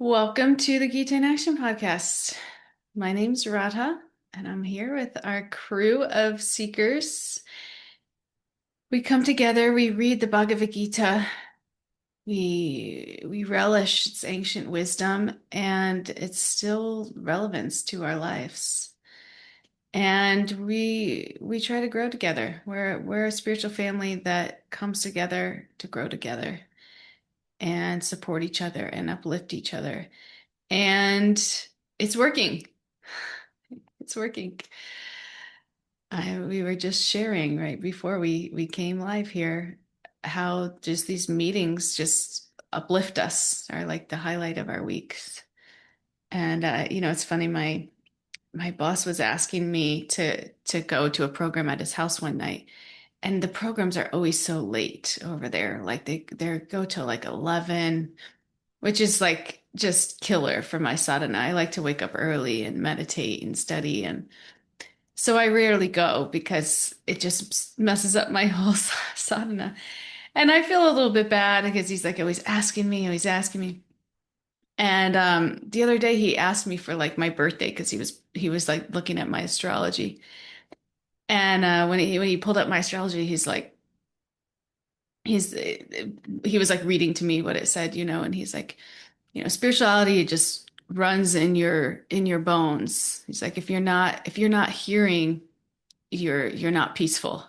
Welcome to the Gita in Action podcast. My name's Radha, and I'm here with our crew of seekers. We come together, we read the Bhagavad-gītā, we relish its ancient wisdom and its still relevance to our lives. And we try to grow together. We're a spiritual family that comes together to grow together and support each other and uplift each other. And it's working. It's working. We were just sharing right before we came live here how just these meetings just uplift us, are like the highlight of our weeks. And it's funny, my boss was asking me to go to a program at his house one night, and the programs are always so late over there. Like they go till like 11, which is like just killer for my sadhana. I like to wake up early and meditate and study, and so I rarely go because it just messes up my whole sadhana. And I feel a little bit bad because he's like always asking me, always asking me. And the other day he asked me for like my birthday because he was like looking at my astrology. And when he pulled up my astrology, he's he was like reading to me what it said, and he's like, spirituality just runs in your bones. He's like, if you're not hearing, you're not peaceful.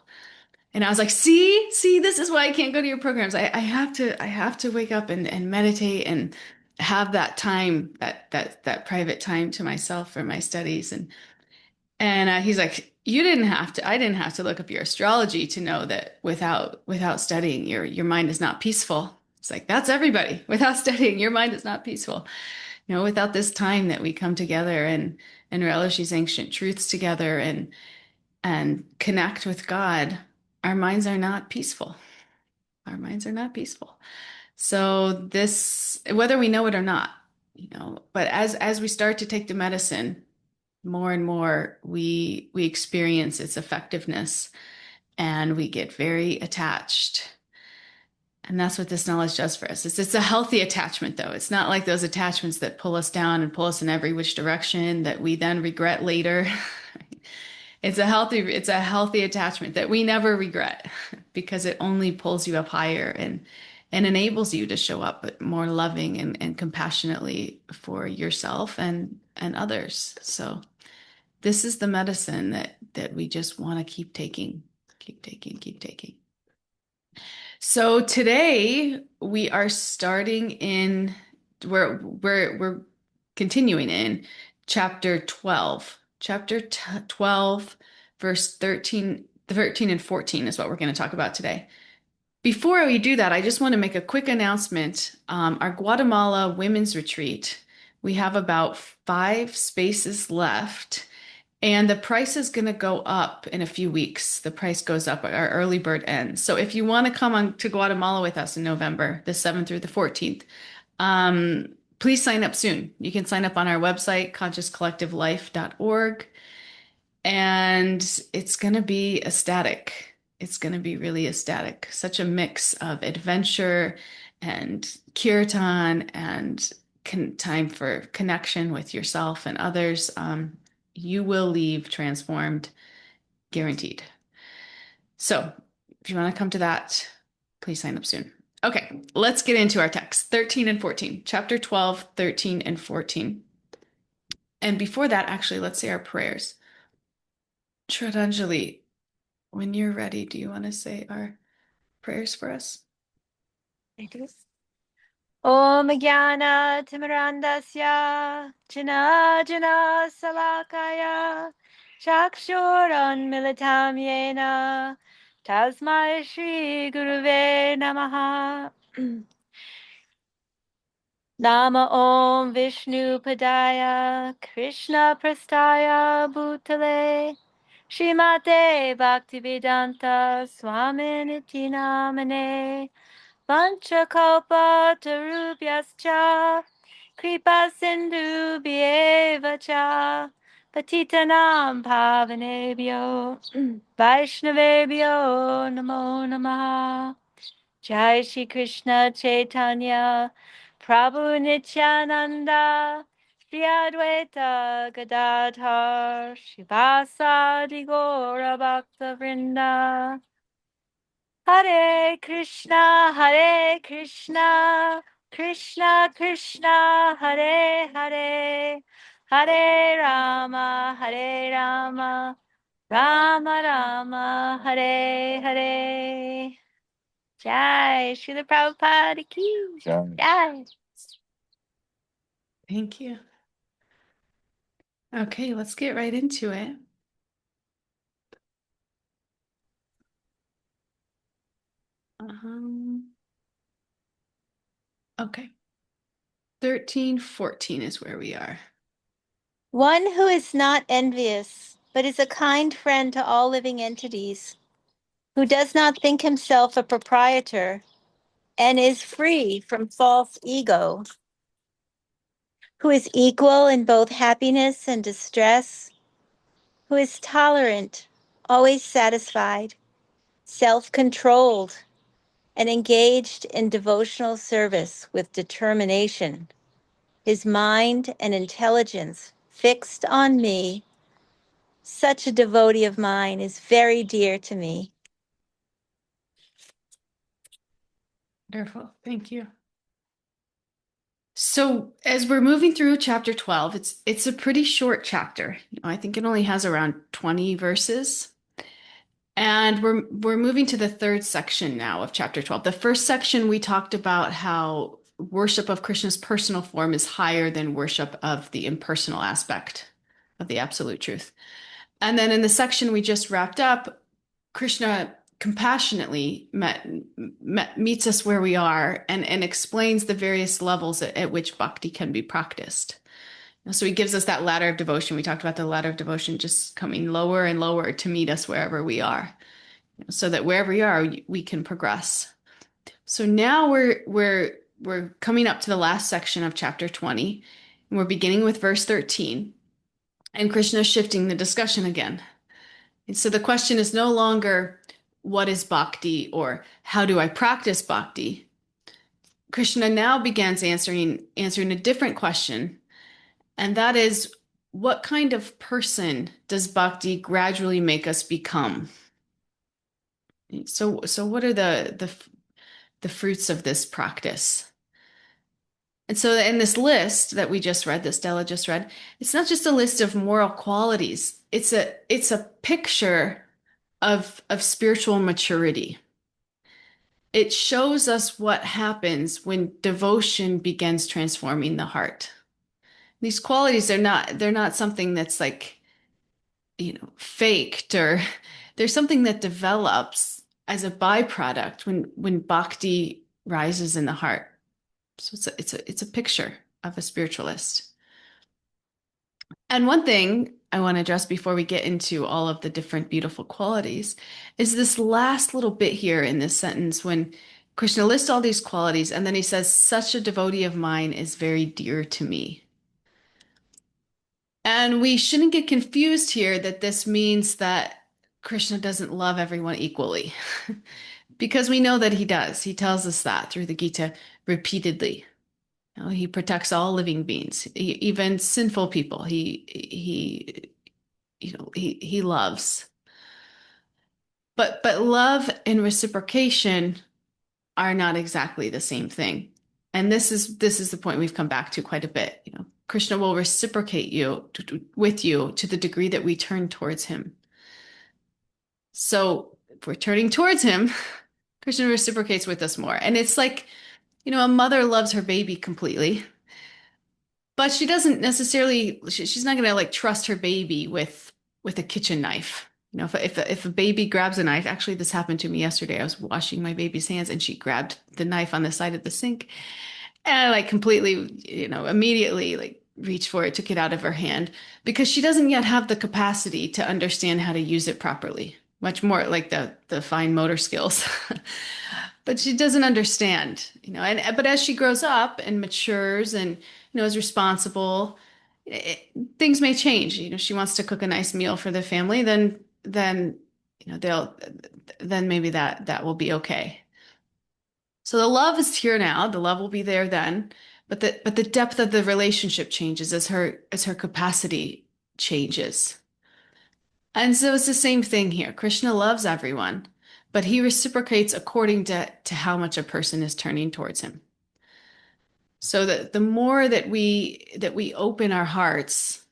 And I was like, see, this is why I can't go to your programs. I have to wake up and meditate and have that time, that private time to myself for my studies. And he's like, I didn't have to look up your astrology to know that without studying, your mind is not peaceful. It's like, that's everybody. Without studying, your mind is not peaceful. Without this time that we come together and relish these ancient truths together and connect with God, our minds are not peaceful. Our minds are not peaceful. So this, whether we know it or not, but as we start to take the medicine, more and more we experience its effectiveness and we get very attached. And that's what this knowledge does for us. It's a healthy attachment, though. It's not like those attachments that pull us down and pull us in every which direction that we then regret later. It's a healthy attachment that we never regret because it only pulls you up higher and enables you to show up more loving and compassionately for yourself and others. So this is the medicine that we just want to keep taking, keep taking, keep taking. So today we are starting we're continuing in chapter 12. Chapter 12, verse 13 and 14 is what we're going to talk about today. Before we do that, I just want to make a quick announcement. Our Guatemala Women's Retreat, we have about 5 spaces left. And the price is going to go up in a few weeks. The price goes up. Our early bird ends. So if you want to come on to Guatemala with us in November, the 7th through the 14th, please sign up soon. You can sign up on our website, consciouscollectivelife.org. And it's going to be ecstatic. It's going to be really ecstatic. Such a mix of adventure and kirtan and time for connection with yourself and others. You will leave transformed, guaranteed. So if you want to come to that, please sign up soon. Okay, let's get into our text, 13 and 14, chapter 12, 13 and 14. And before that, actually, let's say our prayers. Shraddhanjali, when you're ready, do you want to say our prayers for us? Om Jnana Timirandasya Jana Jana Salakaya Chakshuran Militam Yena Tasmai Shri Guruve Namaha Nama Om Vishnu Padaya Krishna Prastaya Bhutale Shrimate Bhaktivedanta Swaminiti Namane Panchakalpa tarubhyascha kripa sindhubhyeva cha patitanam pavanebhyo vaishnavebhyo namo namaha. Jai Shri Krishna Chaitanya Prabhu Nityananda, Shri Advaita Gadadhar, Shivasadi Gaura Bhakta Vrinda. Hare Krishna, Krishna Krishna, Hare Hare, Hare Rama, Rama Rama, Hare Hare. Jai, Srila Prabhupada ki jai. Thank you. Okay, let's get right into it. Um, okay. 13:14 is where we are. One who is not envious, but is a kind friend to all living entities, who does not think himself a proprietor and is free from false ego, who is equal in both happiness and distress, who is tolerant, always satisfied, self-controlled, and engaged in devotional service with determination, his mind and intelligence fixed on me. Such a devotee of mine is very dear to me. Wonderful. Thank you. So as we're moving through chapter 12, it's a pretty short chapter. I think it only has around 20 verses. And we're moving to the third section now of chapter 12. The first section we talked about how worship of Krishna's personal form is higher than worship of the impersonal aspect of the absolute truth. And then in the section we just wrapped up, Krishna compassionately meets us where we are and explains the various levels at which bhakti can be practiced. So he gives us that ladder of devotion. We talked about the ladder of devotion just coming lower and lower to meet us wherever we are, so that wherever we are, we can progress. So now we're coming up to the last section of chapter 20, and we're beginning with verse 13. And Krishna is shifting the discussion again. And so the question is no longer, what is bhakti or how do I practice bhakti? Krishna now begins answering a different question, and that is, what kind of person does bhakti gradually make us become? So what are the fruits of this practice? And so in this list that we just read, that Stella just read, it's not just a list of moral qualities. It's a picture of spiritual maturity. It shows us what happens when devotion begins transforming the heart. These qualities they're not something that's like, faked, or there's something that develops as a byproduct when bhakti rises in the heart. So it's a picture of a spiritualist. And one thing I want to address before we get into all of the different beautiful qualities is this last little bit here in this sentence when Krishna lists all these qualities and then he says, such a devotee of mine is very dear to me. And we shouldn't get confused here that this means that Krishna doesn't love everyone equally, because we know that he does. He tells us that through the Gita repeatedly. He protects all living beings, even sinful people. He loves. But love and reciprocation are not exactly the same thing. And this is the point we've come back to quite a bit. Krishna will reciprocate with you to the degree that we turn towards him. So if we're turning towards him, Krishna reciprocates with us more. And it's like, a mother loves her baby completely, but she doesn't necessarily, she's not going to like trust her baby with a kitchen knife. If a baby grabs a knife, actually, this happened to me yesterday. I was washing my baby's hands and she grabbed the knife on the side of the sink. And I like completely, immediately like reached for it, took it out of her hand because she doesn't yet have the capacity to understand how to use it properly, much more like the fine motor skills. But she doesn't understand, but as she grows up and matures and, is responsible, things may change. She wants to cook a nice meal for the family, then, then maybe that will be okay. So the love is here now. The love will be there then. but the depth of the relationship changes as her capacity changes. And so it's the same thing here. Krishna loves everyone, but he reciprocates according to how much a person is turning towards him. So that the more that we open our hearts,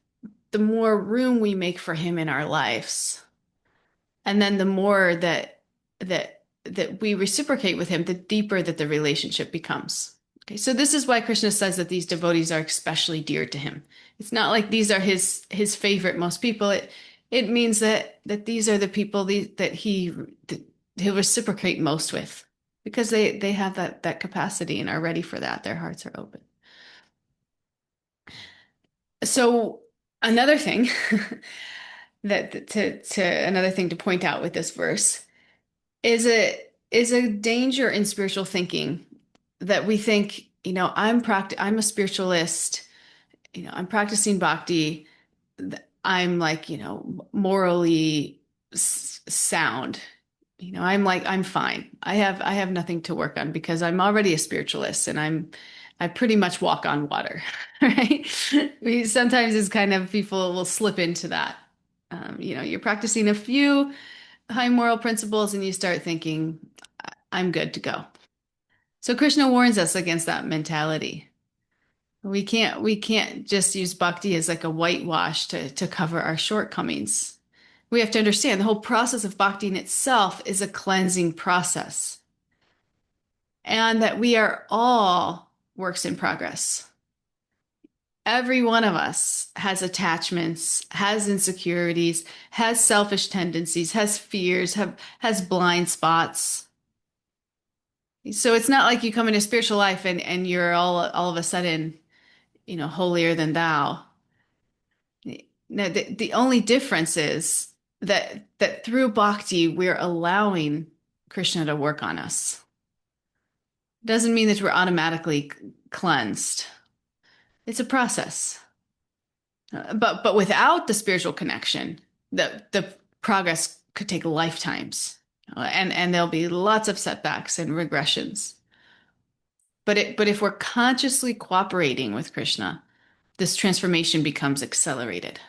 the more room we make for him in our lives. And then the more that we reciprocate with him, the deeper that the relationship becomes. Okay, so this is why Krishna says that these devotees are especially dear to him. It's not like these are his favorite most people. It means that these are the people that he'll reciprocate most with because they have that capacity and are ready for that. Their hearts are open. So another thing another thing to point out with this verse is a danger in spiritual thinking that we think, I'm a spiritualist, I'm practicing bhakti, I'm like, morally sound. I'm fine. I have nothing to work on because I'm already a spiritualist and I pretty much walk on water, right? Sometimes it's kind of people will slip into that. You're practicing a few high moral principles and you start thinking, I'm good to go. So Krishna warns us against that mentality. We can't just use bhakti as like a whitewash to cover our shortcomings. We have to understand the whole process of bhakti in itself is a cleansing process, and that we are all works in progress. Every one of us has attachments, has insecurities, has selfish tendencies, has fears, has blind spots. So it's not like you come into spiritual life and you're all of a sudden, holier than thou. No, the only difference is that through bhakti we're allowing Krishna to work on us. Doesn't mean that we're automatically cleansed. It's a process. But without the spiritual connection, the progress could take lifetimes, and there'll be lots of setbacks and regressions. But if we're consciously cooperating with Krishna, this transformation becomes accelerated.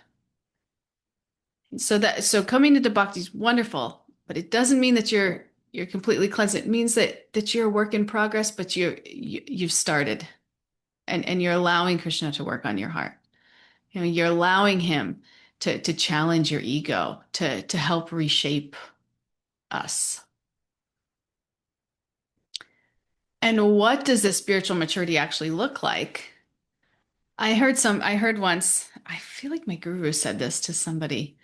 So coming into bhakti is wonderful, but it doesn't mean that you're completely cleansed. It means that you're a work in progress, but you've started, and you're allowing Krishna to work on your heart. You're allowing him to challenge your ego, to help reshape us. And what does this spiritual maturity actually look like? I heard once, I feel like my guru said this to somebody,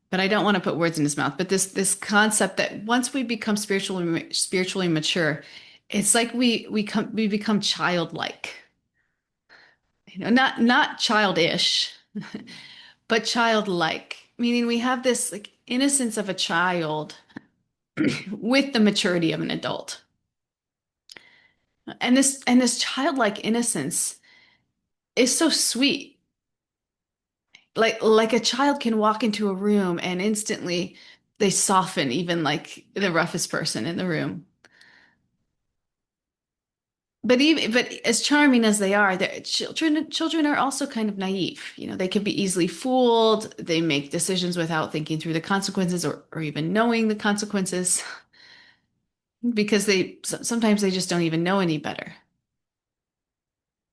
but I don't want to put words in his mouth. But this concept that once we become spiritually mature, it's like we become childlike. Not childish, but childlike, meaning we have this like innocence of a child with the maturity of an adult. And this childlike innocence is so sweet. Like a child can walk into a room and instantly they soften even like the roughest person in the room. But as charming as they are, children are also kind of naive. They can be easily fooled. They make decisions without thinking through the consequences or even knowing the consequences because sometimes they just don't even know any better.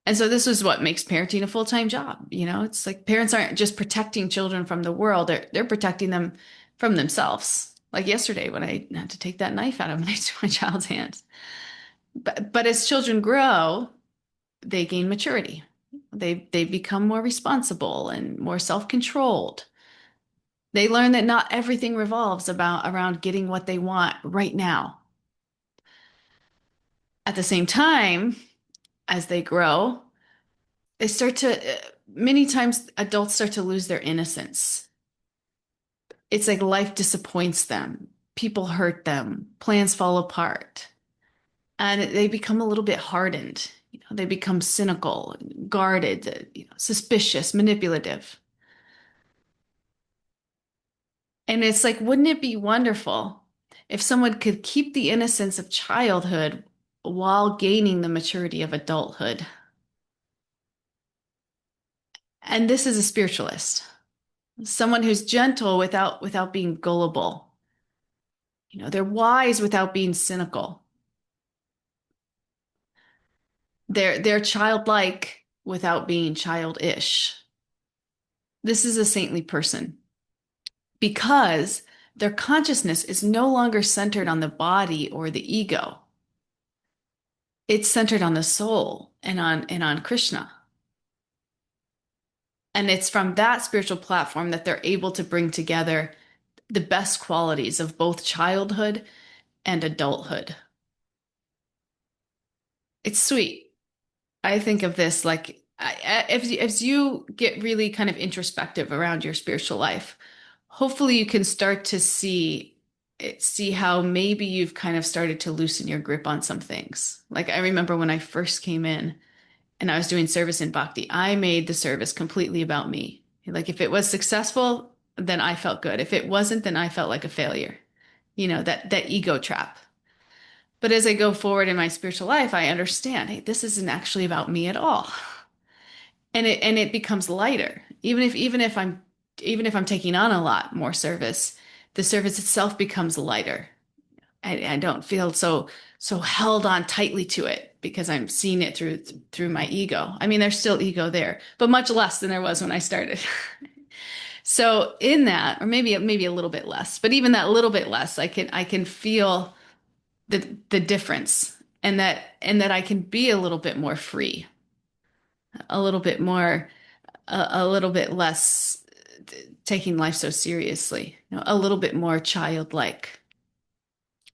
And so this is what makes parenting a full-time job. It's like parents aren't just protecting children from the world, they're protecting them from themselves. Like yesterday when I had to take that knife out of my child's hands. But as children grow, they gain maturity. They become more responsible and more self-controlled. They learn that not everything revolves around getting what they want right now. At the same time, as they grow, many times adults start to lose their innocence. It's like life disappoints them, people hurt them, plans fall apart, and they become a little bit hardened. They become cynical, guarded, suspicious, manipulative. And it's like, wouldn't it be wonderful if someone could keep the innocence of childhood while gaining the maturity of adulthood? And this is a spiritualist, someone who's gentle without being gullible. They're wise without being cynical. They're childlike without being childish. This is a saintly person because their consciousness is no longer centered on the body or the ego. It's centered on the soul and on Krishna. And it's from that spiritual platform that they're able to bring together the best qualities of both childhood and adulthood. It's sweet. I think of this like as you get really kind of introspective around your spiritual life, hopefully you can start to see how maybe you've kind of started to loosen your grip on some things. Like I remember when I first came in and I was doing service in bhakti, I made the service completely about me. Like if it was successful, then I felt good. If it wasn't, then I felt like a failure. That ego trap. But as I go forward in my spiritual life, I understand, hey, this isn't actually about me at all. And it becomes lighter. Even if I'm taking on a lot more service, the service itself becomes lighter. I don't feel so held on tightly to it because I'm seeing it through my ego. I mean, there's still ego there, but much less than there was when I started. So in that, or maybe a little bit less, but even that little bit less, I can feel the difference, and that I can be a little bit more free, a little bit more, a little bit less taking life so seriously, a little bit more childlike.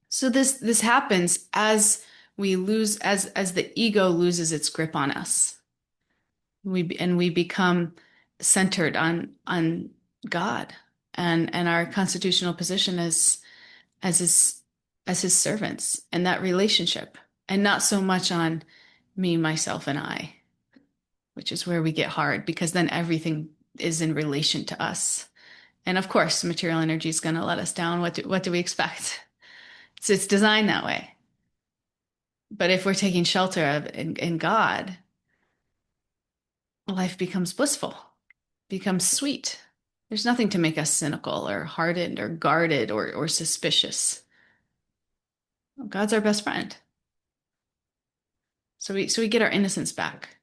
So this happens as we lose as the ego loses its grip on us. We become centered on God and our constitutional position as his as his servants and that relationship, and not so much on me, myself, and I, which is where we get hard because then everything is in relation to us. And of course, material energy is going to let us down. What do we expect? So it's designed that way. But if we're taking shelter in God, life becomes blissful, becomes sweet. There's nothing to make us cynical or hardened or guarded or suspicious. God's our best friend. So we get our innocence back.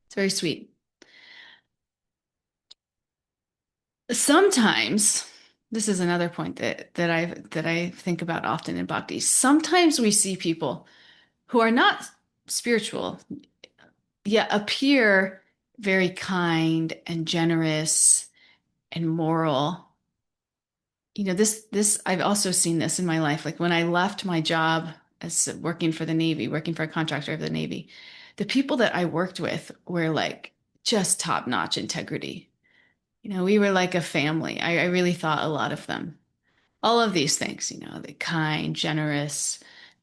It's very sweet. Sometimes, this is another point that I think about often in bhakti. Sometimes we see people who are not spiritual, yet appear very kind and generous and moral. This I've also seen this in my life. Like when I left my job as working for the Navy, working for a contractor of the Navy, the people that I worked with were like just top-notch integrity. We were like a family. I really thought a lot of them. All of these things, the kind, generous,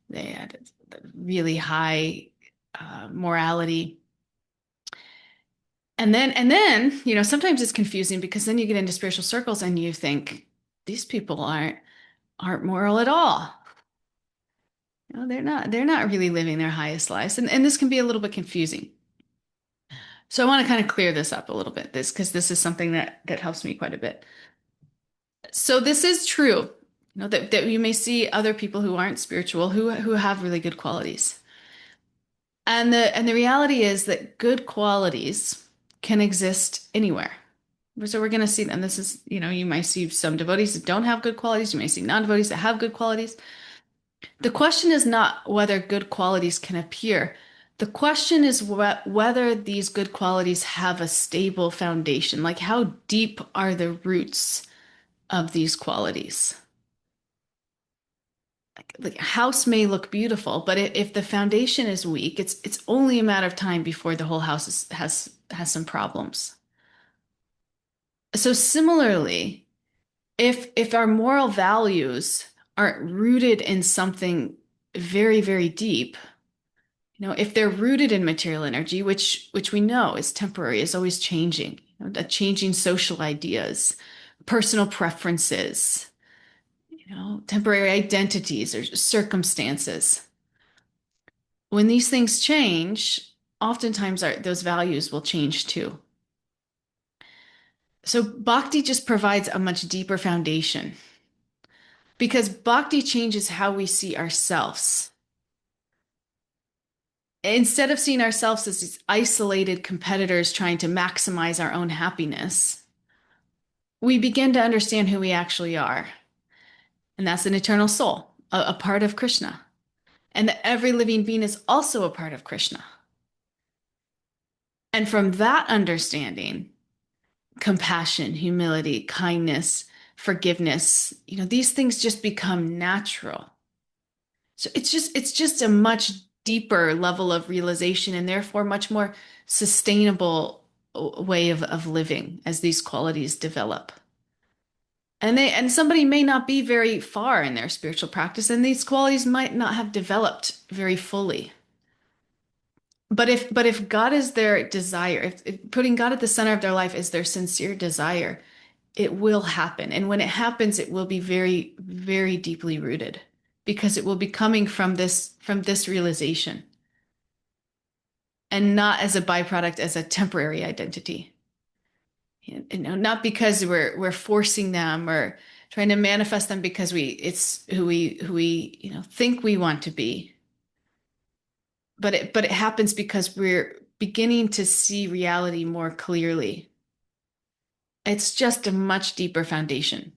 they had really high morality. And then, sometimes it's confusing because then you get into spiritual circles and you think these people aren't moral at all. They're not really living their highest lives. And this can be a little bit confusing. So I want to kind of clear this up a little bit, because this is something that helps me quite a bit. So this is true, that you may see other people who aren't spiritual who have really good qualities. And the reality is that good qualities can exist anywhere. So we're going to see them. This is, you might see some devotees that don't have good qualities. You may see non-devotees that have good qualities. The question is not whether good qualities can appear. The question is whether these good qualities have a stable foundation. Like how deep are the roots of these qualities? Like a house may look beautiful, but if the foundation is weak, it's only a matter of time before the whole house has some problems. So similarly, if our moral values aren't rooted in something very, very deep, if they're rooted in material energy, which we know is temporary, is always changing, changing social ideas, personal preferences, temporary identities or circumstances. When these things change, oftentimes those values will change too. So bhakti just provides a much deeper foundation because bhakti changes how we see ourselves. Instead of seeing ourselves as these isolated competitors trying to maximize our own happiness, we begin to understand who we actually are. And that's an eternal soul, a part of Krishna. And that every living being is also a part of Krishna. And from that understanding, compassion, humility, kindness, forgiveness, these things just become natural. So it's just a much deeper level of realization and therefore much more sustainable way of living as these qualities develop. And somebody may not be very far in their spiritual practice, and these qualities might not have developed very fully. But if God is their desire, if putting God at the center of their life is their sincere desire, it will happen. And when it happens, it will be very, very deeply rooted because it will be coming from this realization and not as a byproduct, as a temporary identity. Not because we're forcing them or trying to manifest them because it's who we think we want to be. But it happens because we're beginning to see reality more clearly. It's just a much deeper foundation.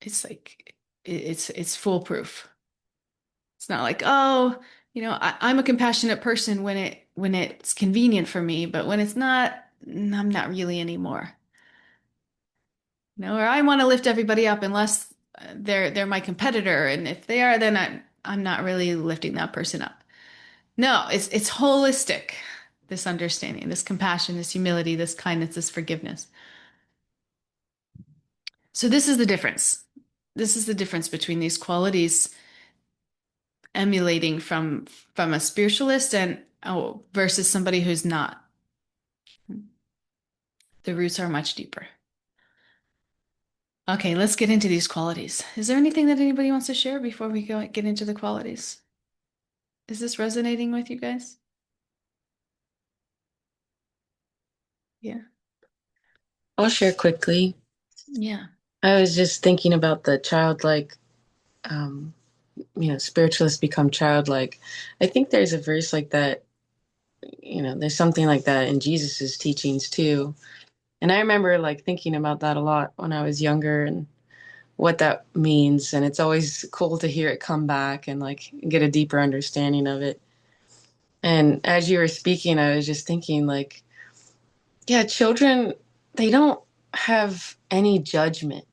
It's like it's foolproof. It's not like, oh, I'm a compassionate person when it's convenient for me, but when it's not, I'm not really anymore. Or I want to lift everybody up unless they're my competitor, and if they are, then I'm not really lifting that person up. No, it's holistic. This understanding, this compassion, this humility, this kindness, this forgiveness. So this is the difference. This is the difference between these qualities emulating from a spiritualist and versus somebody who's not. The roots are much deeper. Okay, let's get into these qualities. Is there anything that anybody wants to share before we get into the qualities? Is this resonating with you guys? Yeah. I'll share quickly. Yeah. I was just thinking about the childlike, um, spiritualists become childlike. I think there's a verse like that, there's something like that in Jesus's teachings too. And I remember like thinking about that a lot when I was younger and what that means. And it's always cool to hear it come back and like get a deeper understanding of it. And as you were speaking, I was just thinking like, yeah, children, they don't have any judgment.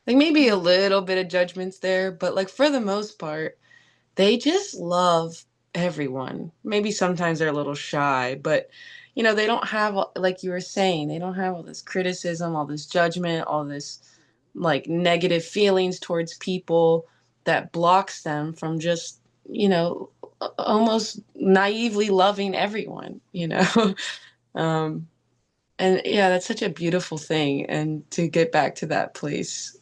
Like maybe a little bit of judgments there, but like for the most part, they just love everyone. Maybe sometimes they're a little shy, but they don't have, like you were saying, they don't have all this criticism, all this judgment, all this like negative feelings towards people that blocks them from just, almost naively loving everyone. Um, and yeah, that's such a beautiful thing. And to get back to that place,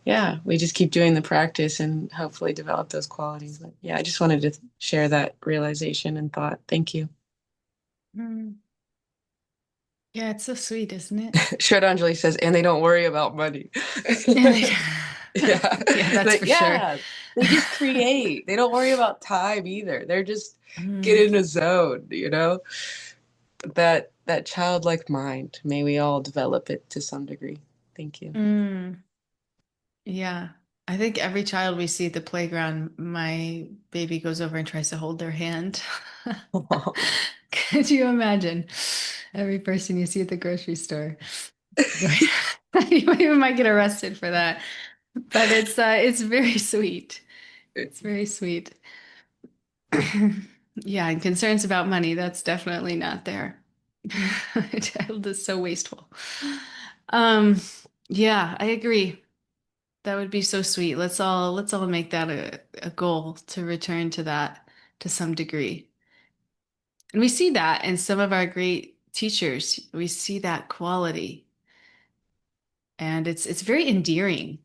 yeah, we just keep doing the practice and hopefully develop those qualities. But yeah, I just wanted to share that realization and thought. Thank you. Mm. Yeah, it's so sweet, isn't it? Shraddhanjali says, and they don't worry about money. And they, Yeah. yeah, that's But for sure. yeah, they just create. They don't worry about time either. They're just get Mm. in a zone. That childlike mind. May we all develop it to some degree. Thank you. Mm. Yeah. I think every child we see at the playground, my baby goes over and tries to hold their hand. Could you imagine? Every person you see at the grocery store. You might get arrested for that. But it's very sweet. It's very sweet. Yeah, and concerns about money, that's definitely not there. A child is so wasteful. Um, yeah, I agree. That would be so sweet. Let's all make that a goal to return to that to some degree. And we see that in some of our great teachers. We see that quality. And it's very endearing.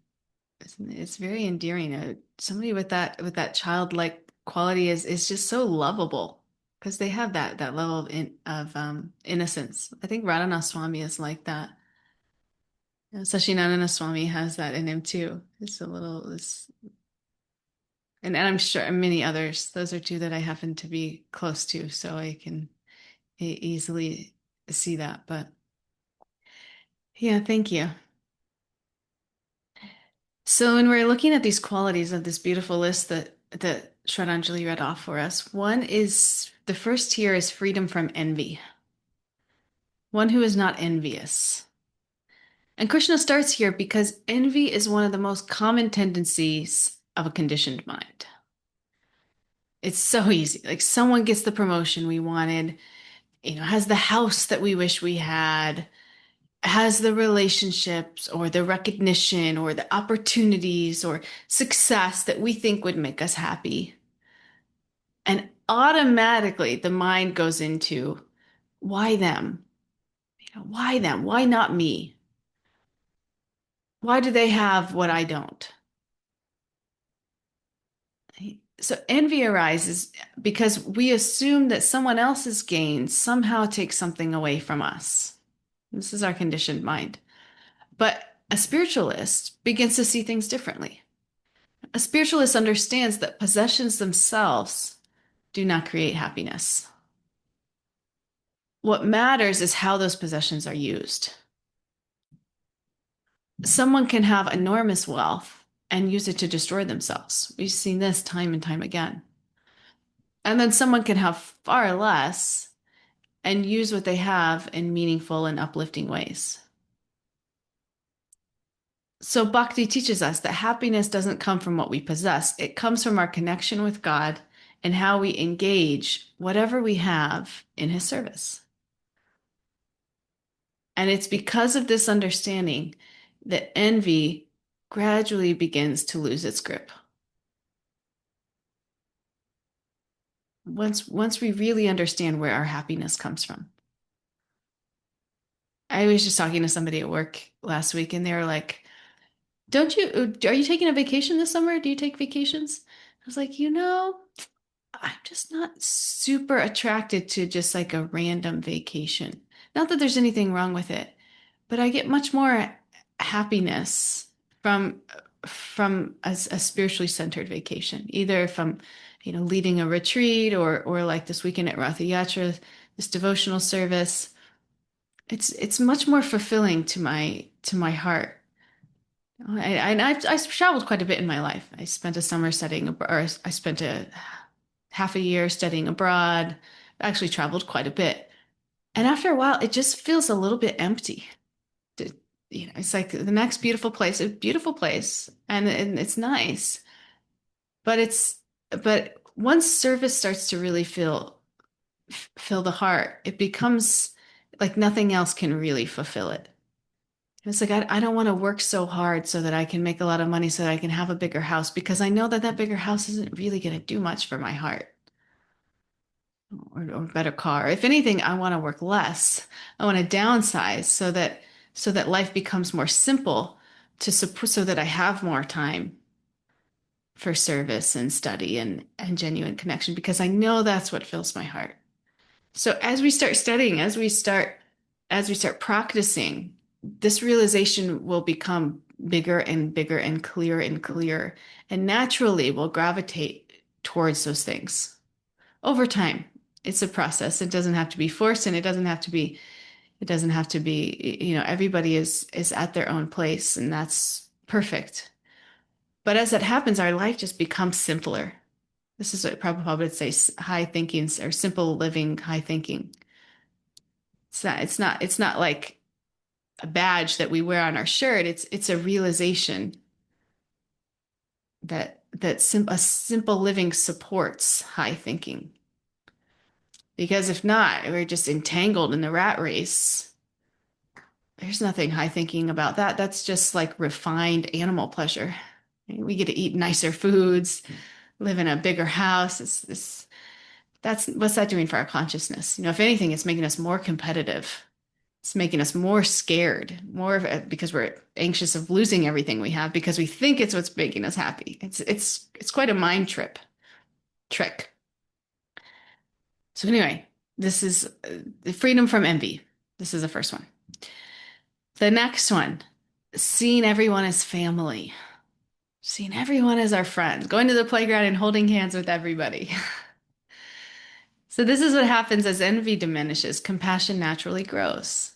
It's very endearing. Somebody with that childlike quality is just so lovable because they have that level of innocence. I think Radhanath Swami is like that. Sachinandana Swami has that in him too. It's a little, and I'm sure many others. Those are two that I happen to be close to, so I can easily see that. But yeah, thank you. So when we're looking at these qualities of this beautiful list that Shraddhanjali read off for us, one is the first here is freedom from envy. One who is not envious. And Krishna starts here because envy is one of the most common tendencies of a conditioned mind. It's so easy. Like someone gets the promotion we wanted, has the house that we wish we had, has the relationships or the recognition or the opportunities or success that we think would make us happy. And automatically the mind goes into why them? Why them? Why not me? Why do they have what I don't? So envy arises because we assume that someone else's gain somehow takes something away from us. This is our conditioned mind. But a spiritualist begins to see things differently. A spiritualist understands that possessions themselves do not create happiness. What matters is how those possessions are used. Someone can have enormous wealth and use it to destroy themselves. We've seen this time and time again. And then someone can have far less and use what they have in meaningful and uplifting ways. So bhakti teaches us that happiness doesn't come from what we possess. It comes from our connection with God and how we engage whatever we have in his service. And it's because of this understanding that envy gradually begins to lose its grip. Once we really understand where our happiness comes from. I was just talking to somebody at work last week and they were like, are you taking a vacation this summer? Do you take vacations? I was like, I'm just not super attracted to just like a random vacation. Not that there's anything wrong with it, but I get much more happiness from a spiritually centered vacation, either from, leading a retreat or like this weekend at Ratha Yatra, this devotional service. It's much more fulfilling to my heart. I've traveled quite a bit in my life. I spent a summer studying, or I spent a half a year studying abroad. I actually traveled quite a bit. And after a while, it just feels a little bit empty. It's like the next beautiful place, a beautiful place, and it's nice. But once service starts to really fill the heart, it becomes like nothing else can really fulfill it. It's like I don't want to work so hard so that I can make a lot of money so that I can have a bigger house because I know that that bigger house isn't really going to do much for my heart or better car. If anything, I want to work less. I want to downsize so that life becomes more simple so that I have more time for service and study and genuine connection because I know that's what fills my heart. So as we start studying, as we start practicing, this realization will become bigger and bigger and clearer, and naturally we'll gravitate towards those things over time. It's a process. It doesn't have to be forced, and it doesn't have to be, everybody is at their own place, and that's perfect. But as that happens, our life just becomes simpler. This is what Prabhupada would say, high thinking or simple living, high thinking. It's not like a badge that we wear on our shirt. It's a realization that a simple living supports high thinking. Because if not, we're just entangled in the rat race. There's nothing high thinking about that. That's just like refined animal pleasure. We get to eat nicer foods, live in a bigger house. That's what's that doing for our consciousness? If anything, it's making us more competitive. It's making us more scared, because we're anxious of losing everything we have because we think it's what's making us happy. It's quite a mind trick. So anyway, this is the freedom from envy. This is the first one. The next one, seeing everyone as family, seeing everyone as our friends, going to the playground and holding hands with everybody. So this is what happens as envy diminishes, compassion naturally grows.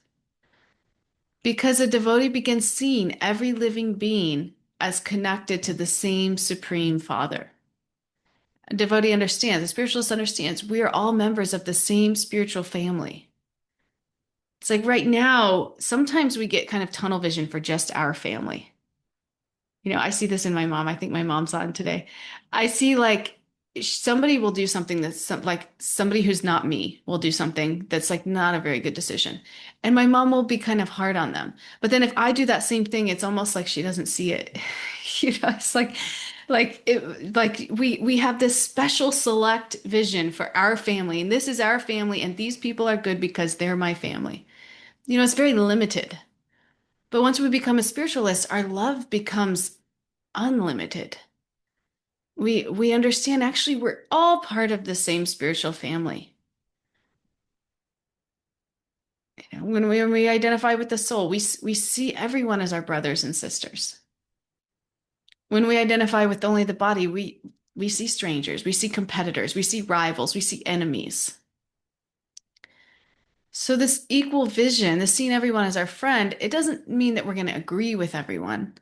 Because a devotee begins seeing every living being as connected to the same Supreme Father. A devotee understands, a spiritualist understands, we are all members of the same spiritual family. It's like right now, sometimes we get kind of tunnel vision for just our family. I see this in my mom. I think my mom's on today. I see like somebody will do something like somebody who's not me will do something that's like not a very good decision. And my mom will be kind of hard on them. But then if I do that same thing, it's almost like she doesn't see it. It's like we have this special select vision for our family, and this is our family, and these people are good because they're my family. It's very limited. But once we become a spiritualist, our love becomes unlimited. We understand actually we're all part of the same spiritual family. When we identify with the soul, we see everyone as our brothers and sisters. When we identify with only the body, we see strangers, we see competitors, we see rivals, we see enemies. So this equal vision, this seeing everyone as our friend, it doesn't mean that we're going to agree with everyone.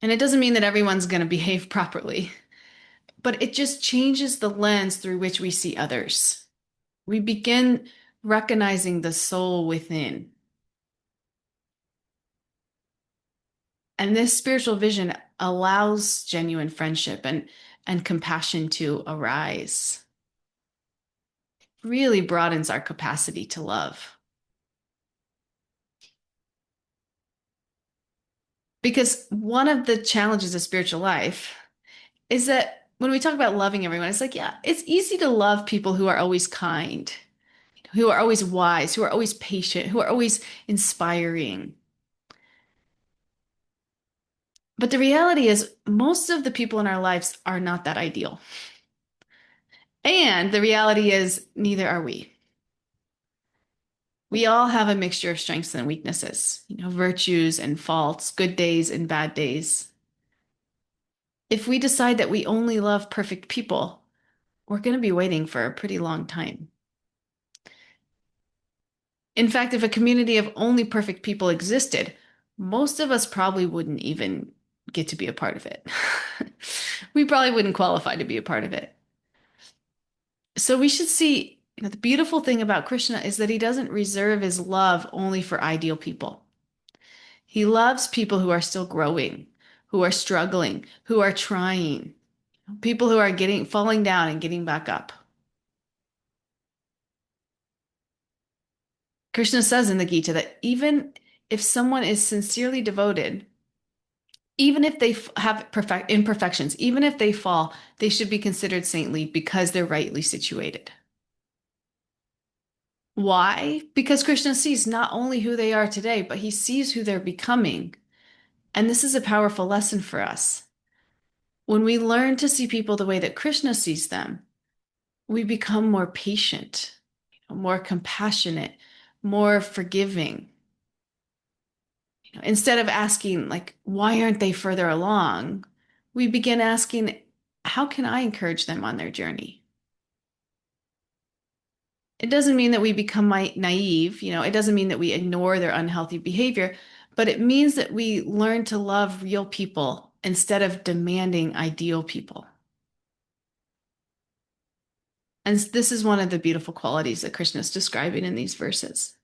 And it doesn't mean that everyone's going to behave properly, but it just changes the lens through which we see others. We begin recognizing the soul within. And this spiritual vision allows genuine friendship and compassion to arise. It really broadens our capacity to love. Because one of the challenges of spiritual life is that when we talk about loving everyone, it's like, yeah, it's easy to love people who are always kind, who are always wise, who are always patient, who are always inspiring. But the reality is, most of the people in our lives are not that ideal. And the reality is, neither are we. We all have a mixture of strengths and weaknesses, virtues and faults, good days and bad days. If we decide that we only love perfect people, we're going to be waiting for a pretty long time. In fact, if a community of only perfect people existed, most of us probably wouldn't even get to be a part of it. We probably wouldn't qualify to be a part of it. So we should see, the beautiful thing about Krishna is that he doesn't reserve his love only for ideal people. He loves people who are still growing, who are struggling, who are trying, people who are falling down and getting back up. Krishna says in the Gita that even if someone is sincerely devoted, even if they have imperfections, even if they fall, they should be considered saintly because they're rightly situated. Why? Because Krishna sees not only who they are today, but he sees who they're becoming. And this is a powerful lesson for us. When we learn to see people the way that Krishna sees them, we become more patient, more compassionate, more forgiving. Instead of asking, like, why aren't they further along? We begin asking, how can I encourage them on their journey? It doesn't mean that we become naive, it doesn't mean that we ignore their unhealthy behavior, but it means that we learn to love real people instead of demanding ideal people. And this is one of the beautiful qualities that Krishna is describing in these verses.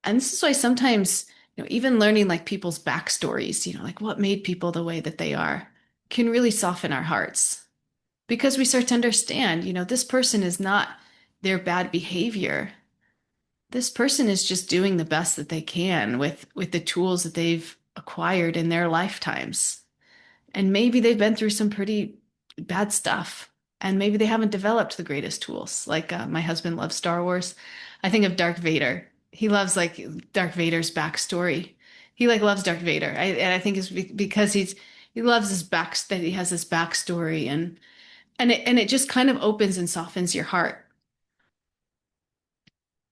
And this is why sometimes, even learning like people's backstories, like what made people the way that they are, can really soften our hearts. Because we start to understand, this person is not their bad behavior. This person is just doing the best that they can with the tools that they've acquired in their lifetimes. And maybe they've been through some pretty bad stuff. And maybe they haven't developed the greatest tools. Like my husband loves Star Wars. I think of Darth Vader. He loves like Darth Vader's backstory. He like loves Darth Vader. And I think it's because he loves that he has this backstory And it just kind of opens and softens your heart.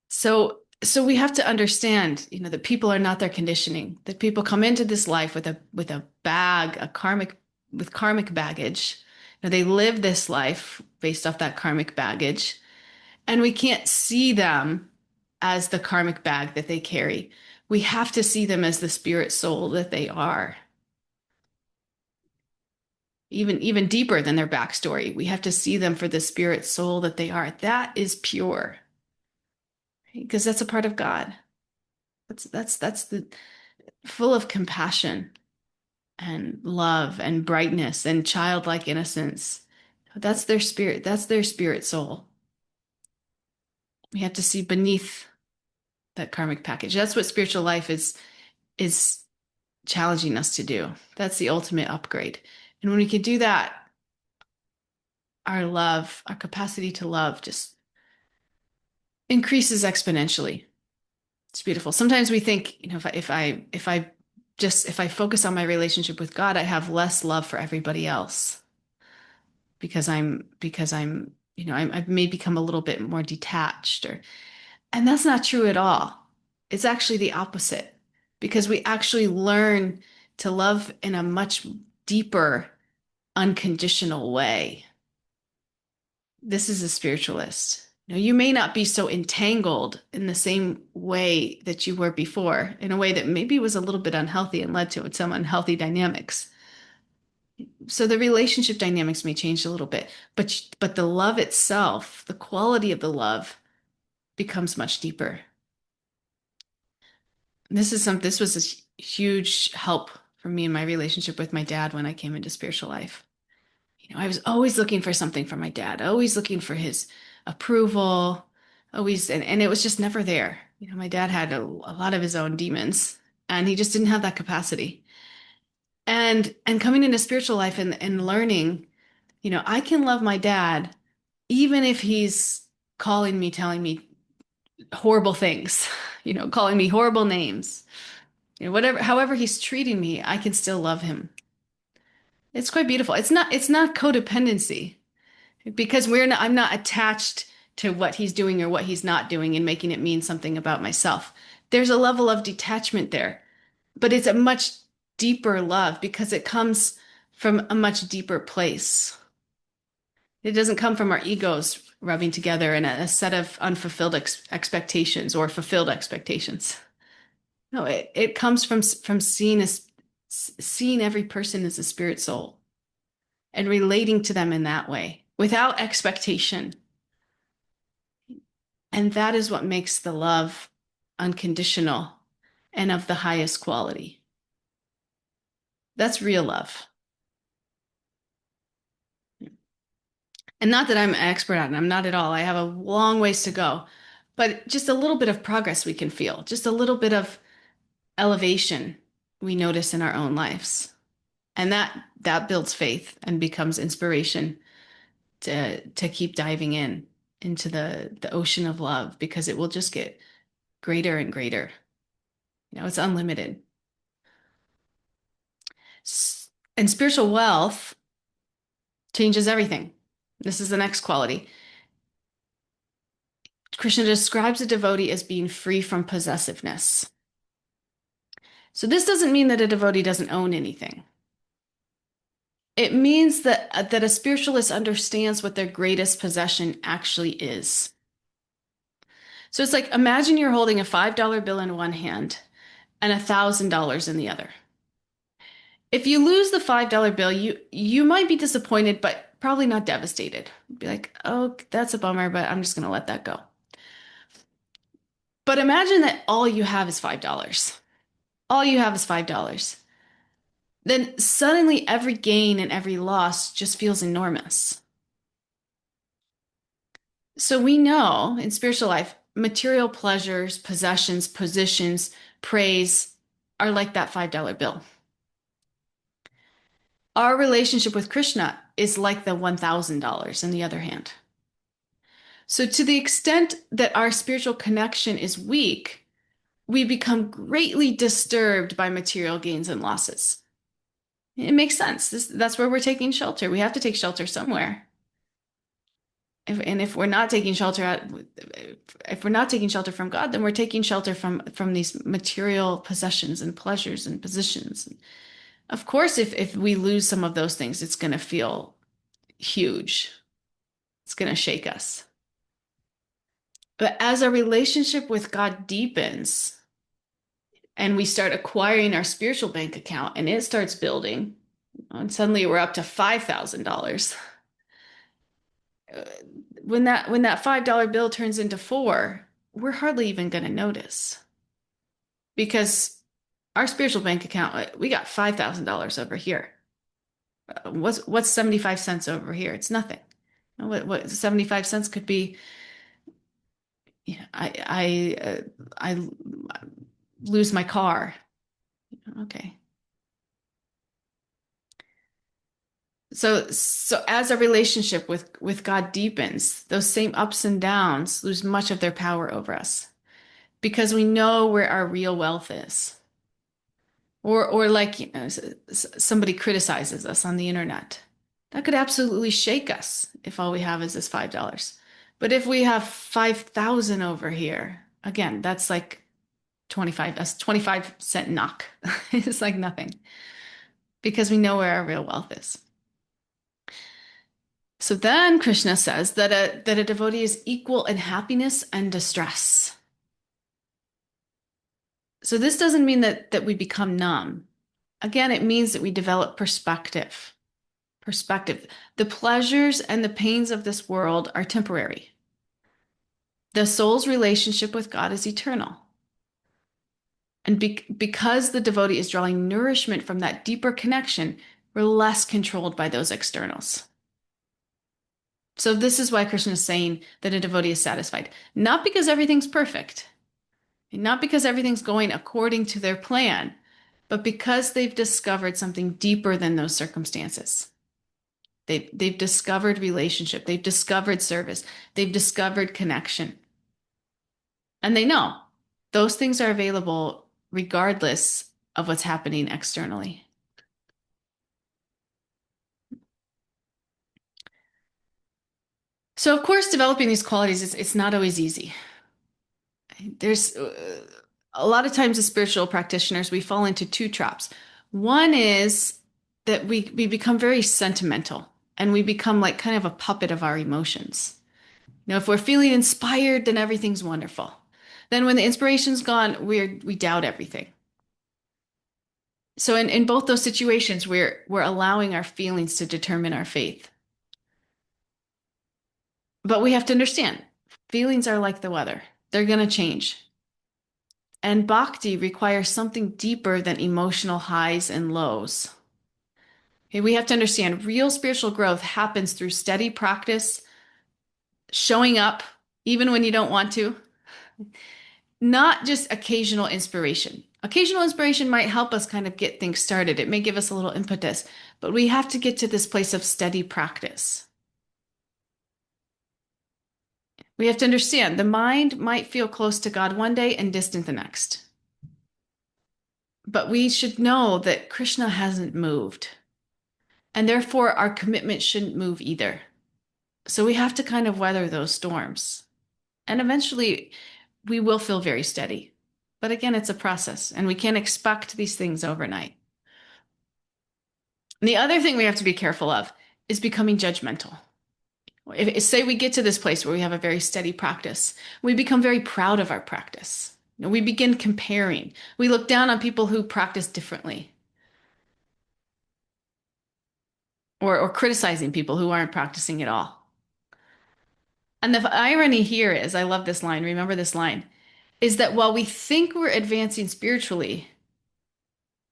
So we have to understand, that people are not their conditioning, that people come into this life with a bag, with karmic baggage. They live this life based off that karmic baggage, and we can't see them as the karmic bag that they carry. We have to see them as the spirit soul that they are. Even deeper than their backstory. We have to see them for the spirit soul that they are. That is pure, because that's a part of God. That's the full of compassion and love and brightness and childlike innocence. That's their spirit. That's their spirit soul. We have to see beneath that karmic package. That's what spiritual life is challenging us to do. That's the ultimate upgrade. And when we can do that, our love, our capacity to love just increases exponentially. It's beautiful. Sometimes we think, if I focus on my relationship with God, I have less love for everybody else because I may become a little bit more detached, and that's not true at all. It's actually the opposite, because we actually learn to love in a much deeper, unconditional way. This is a spiritualist. You may not be so entangled in the same way that you were before, in a way that maybe was a little bit unhealthy and led to some unhealthy dynamics. So the relationship dynamics may change a little bit, but the love itself, the quality of the love becomes much deeper. This was a huge help for me in my relationship with my dad when I came into spiritual life. I was always looking for something from my dad, always looking for his approval, always, and it was just never there. My dad had a lot of his own demons, and he just didn't have that capacity. And coming into spiritual life and learning, I can love my dad even if he's calling me, telling me horrible things, calling me horrible names, whatever, however he's treating me, I can still love him. It's quite beautiful. It's not codependency, because I'm not attached to what he's doing or what he's not doing and making it mean something about myself. There's a level of detachment there, but it's a much deeper love because it comes from a much deeper place. It doesn't come from our egos rubbing together in a set of unfulfilled expectations or fulfilled expectations. No, it comes from seeing every person as a spirit soul and relating to them in that way without expectation. And that is what makes the love unconditional and of the highest quality. That's real love. And not that I'm an expert at it, I'm not at all. I have a long ways to go, but just a little bit of progress we can feel, just a little bit of elevation we notice in our own lives. And that builds faith and becomes inspiration to keep diving into the ocean of love, because it will just get greater and greater. It's unlimited. And spiritual wealth changes everything. This is the next quality. Krishna describes a devotee as being free from possessiveness. So this doesn't mean that a devotee doesn't own anything. It means that a spiritualist understands what their greatest possession actually is. So it's like, imagine you're holding a $5 bill in one hand and $1,000 in the other. If you lose the $5 bill, you might be disappointed, but probably not devastated. Be like, oh, that's a bummer, but I'm just going to let that go. But imagine that all you have is $5. All you have is $5. Then suddenly every gain and every loss just feels enormous. So we know in spiritual life, material pleasures, possessions, positions, praise are like that $5 bill. Our relationship with Krishna is like the $1,000 in the other hand. So to the extent that our spiritual connection is weak, we become greatly disturbed by material gains and losses. It makes sense. That's where we're taking shelter. We have to take shelter somewhere. If we're not taking shelter if we're not taking shelter from God, then we're taking shelter from these material possessions and pleasures and positions. Of course, if we lose some of those things, it's going to feel huge. It's going to shake us. But as our relationship with God deepens and we start acquiring our spiritual bank account and it starts building, and suddenly we're up to $5,000. When that $5 bill turns into four, we're hardly even going to notice because our spiritual bank account, we got $5,000 over here. What's 75 cents over here? It's nothing. What 75 cents could be? Yeah, I lose my car. Okay. So as our relationship with God deepens, those same ups and downs lose much of their power over us because we know where our real wealth is. Or like, somebody criticizes us on the internet. That could absolutely shake us if all we have is this $5. But if we have 5,000 over here, again, that's like 25-cent knock. It's like nothing because we know where our real wealth is. So then Krishna says that a devotee is equal in happiness and distress. So this doesn't mean that we become numb. Again, it means that we develop perspective. Perspective. The pleasures and the pains of this world are temporary. The soul's relationship with God is eternal. And because the devotee is drawing nourishment from that deeper connection, we're less controlled by those externals. So this is why Krishna is saying that a devotee is satisfied. Not because everything's perfect, not because everything's going according to their plan, but because they've discovered something deeper than those circumstances. They've discovered relationship, they've discovered service, they've discovered connection. And they know those things are available regardless of what's happening externally. So of course, developing these qualities, it's not always easy. There's a lot of times as spiritual practitioners, we fall into two traps. One is that we become very sentimental and we become like kind of a puppet of our emotions. If we're feeling inspired, then everything's wonderful. Then when the inspiration's gone, we doubt everything. So in both those situations, we're allowing our feelings to determine our faith. But we have to understand, feelings are like the weather. They're going to change. And bhakti requires something deeper than emotional highs and lows. Okay, we have to understand real spiritual growth happens through steady practice, showing up even when you don't want to, not just occasional inspiration. Occasional inspiration might help us kind of get things started. It may give us a little impetus, but we have to get to this place of steady practice. We have to understand the mind might feel close to God one day and distant the next. But we should know that Krishna hasn't moved, and therefore our commitment shouldn't move either. So we have to kind of weather those storms. And eventually we will feel very steady. But again, it's a process, and we can't expect these things overnight. And the other thing we have to be careful of is becoming judgmental. Say we get to this place where we have a very steady practice, we become very proud of our practice. We begin comparing. We look down on people who practice differently, or criticizing people who aren't practicing at all. And the irony here is, I love this line, remember this line, is that while we think we're advancing spiritually,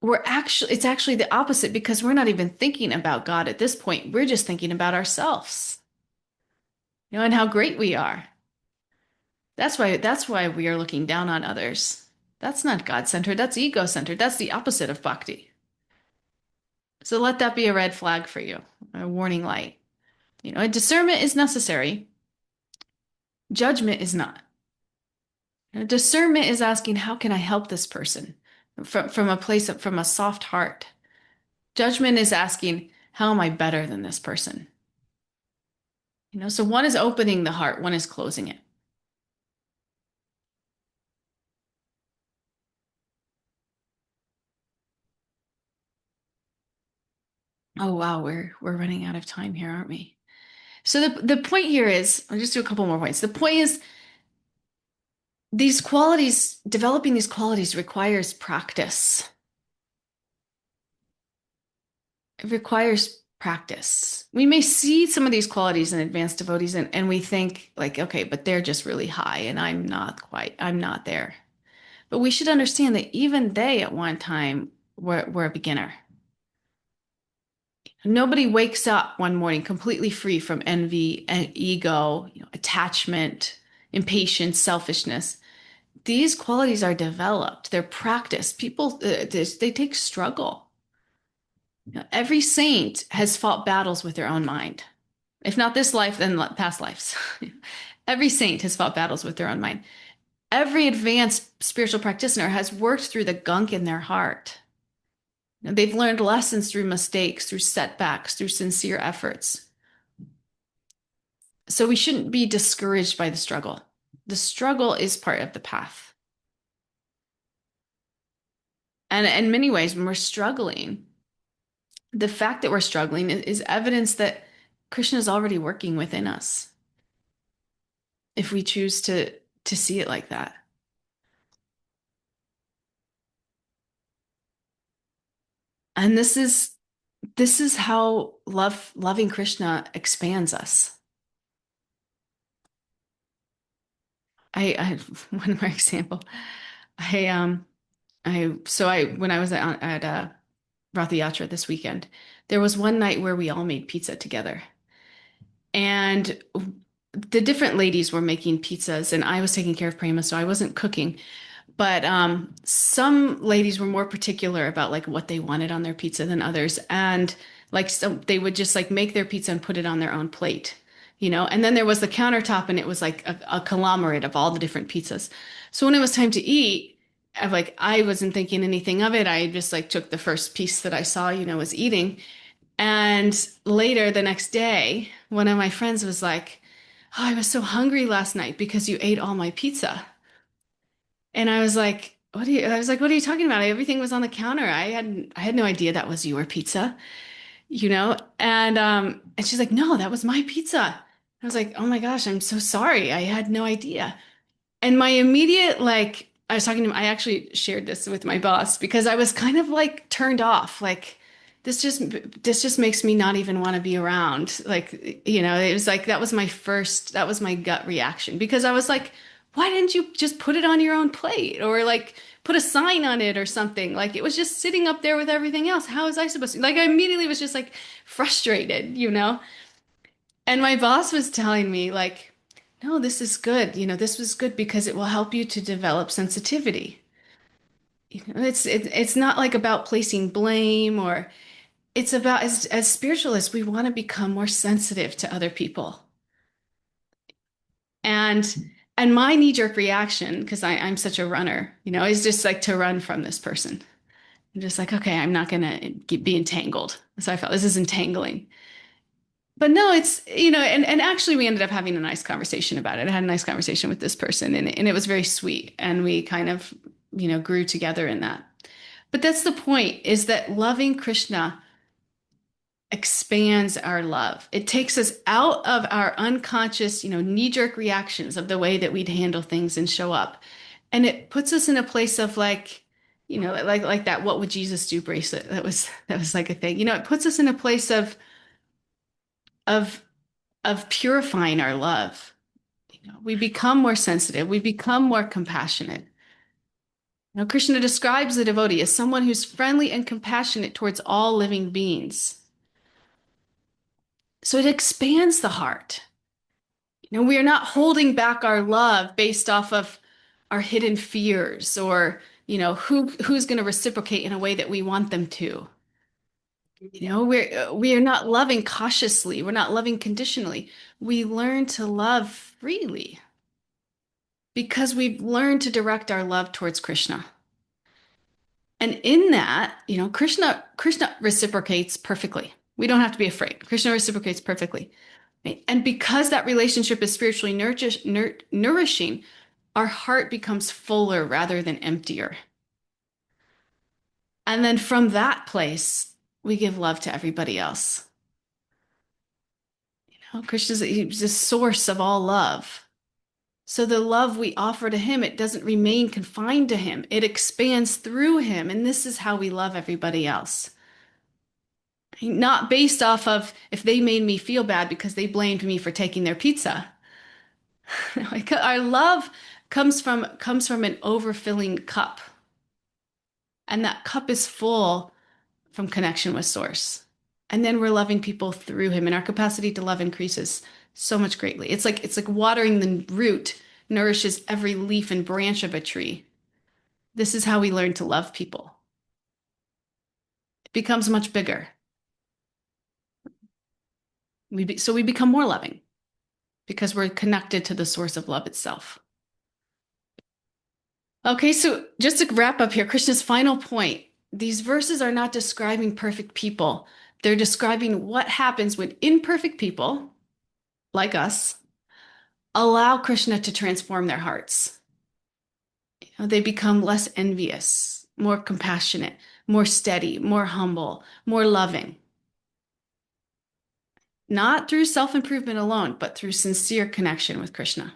it's actually the opposite because we're not even thinking about God at this point. We're just thinking about ourselves, and how great we are. That's why we are looking down on others. That's not God-centered, that's ego-centered. That's the opposite of bhakti. So let that be a red flag for you, a warning light. A discernment is necessary. Judgment is not. Discernment is asking, how can I help this person? From a place from a soft heart. Judgment is asking, how am I better than this person? So one is opening the heart, one is closing it. Oh wow, we're running out of time here, aren't we? So the point here is, I'll just do a couple more points. The point is these qualities, developing these qualities requires practice. It requires practice. We may see some of these qualities in advanced devotees and we think like, okay, but they're just really high and I'm not there. But we should understand that even they at one time were a beginner. Nobody wakes up one morning completely free from envy and ego, attachment, impatience, selfishness. These qualities are developed, they're practiced. People, they take struggle. Every saint has fought battles with their own mind. If not this life, then past lives. Every saint has fought battles with their own mind. Every advanced spiritual practitioner has worked through the gunk in their heart. They've learned lessons through mistakes, through setbacks, through sincere efforts. So we shouldn't be discouraged by the struggle. The struggle is part of the path. And in many ways, when we're struggling, the fact that we're struggling is evidence that Krishna is already working within us if we choose to see it like that. And this is how loving Krishna expands us. I one more example. I when I was at Rath Yatra this weekend, there was one night where we all made pizza together. And the different ladies were making pizzas, and I was taking care of Prema, so I wasn't cooking. But some ladies were more particular about like what they wanted on their pizza than others, and like so they would just like make their pizza and put it on their own plate, And then there was the countertop, and it was like a conglomerate of all the different pizzas. So when it was time to eat, I wasn't thinking anything of it. I just like took the first piece that I saw, was eating. And later the next day, one of my friends was like, "Oh, I was so hungry last night because you ate all my pizza." And I was like, what are you talking about? Everything was on the counter. I had no idea that was your pizza, And she's like, "No, that was my pizza." I was like, "Oh my gosh, I'm so sorry. I had no idea." And my immediate, I was talking to him, I actually shared this with my boss because I was kind of like turned off. Like, this just makes me not even want to be around. It was like that was my gut reaction because I was like, why didn't you just put it on your own plate or like put a sign on it or something? Like it was just sitting up there with everything else. How was I supposed to? Like I immediately was just like frustrated. And my boss was telling me like, no, this is good. This was good because it will help you to develop sensitivity. It's not like about placing blame or it's about as spiritualists, we want to become more sensitive to other people. And my knee-jerk reaction, because I'm such a runner, is just like to run from this person. I'm just like, okay, I'm not gonna be entangled. So I felt this is entangling. But no, and actually we ended up having a nice conversation about it. I had a nice conversation with this person and it was very sweet. And we kind of, grew together in that. But that's the point, is that loving Krishna expands our love. It takes us out of our unconscious, knee-jerk reactions of the way that we'd handle things and show up. And it puts us in a place of like that what would Jesus do bracelet. That was like a thing. It puts us in a place of of purifying our love. We become more sensitive, we become more compassionate. Krishna describes the devotee as someone who's friendly and compassionate towards all living beings. So it expands the heart. We are not holding back our love based off of our hidden fears or, who's going to reciprocate in a way that we want them to. We are not loving cautiously. We're not loving conditionally. We learn to love freely because we've learned to direct our love towards Krishna. And in that, Krishna reciprocates perfectly. We don't have to be afraid. Krishna reciprocates perfectly. And because that relationship is spiritually nourishing, our heart becomes fuller rather than emptier. And then from that place, we give love to everybody else. Krishna's he's the source of all love. So the love we offer to him, it doesn't remain confined to him. It expands through him. And this is how we love everybody else. Not based off of if they made me feel bad because they blamed me for taking their pizza. Our love comes from an overfilling cup. And that cup is full from connection with source. And then we're loving people through him, and our capacity to love increases so much greatly. It's like watering the root nourishes every leaf and branch of a tree. This is how we learn to love people. It becomes much bigger. So we become more loving because we're connected to the source of love itself. Okay, so just to wrap up here, Krishna's final point. These verses are not describing perfect people. They're describing what happens when imperfect people, like us, allow Krishna to transform their hearts. They become less envious, more compassionate, more steady, more humble, more loving. Not through self-improvement alone, but through sincere connection with Krishna.